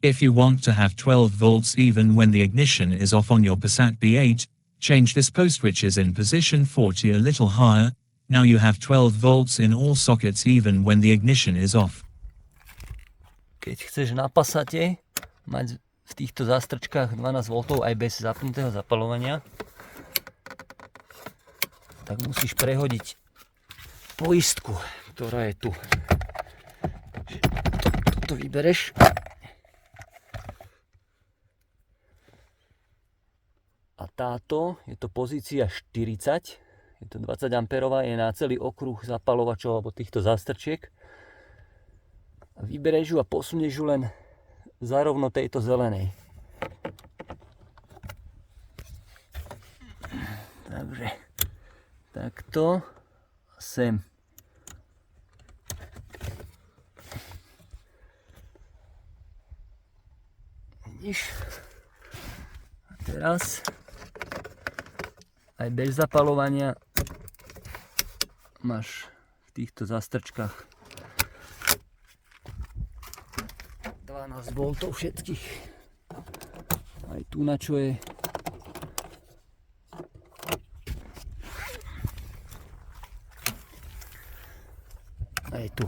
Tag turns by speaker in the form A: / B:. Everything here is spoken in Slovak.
A: If you want to have 12 volts even when the ignition is off on your Passat B8, change this post which is in position 40 a little higher. Now you have 12 volts in all sockets even when the ignition is off.
B: Keď chceš na Passate mať v týchto zástrčkách 12 V aj bez zapnutého zapaľovania, tak musíš prehodiť poistku, ktorá je tu. Toto vybereš. A táto, je to pozícia 40, je to 20 A, je na celý okruh zapaľovačov alebo týchto zástrčiek. A vybereš ju a posunieš ju len zarovno tejto zelenej. Takže takto a sem. Vidíš? A teraz aj bez zapaľovania máš v týchto zastrčkách 12 V všetkých. Aj tu na čo je. Aj tu.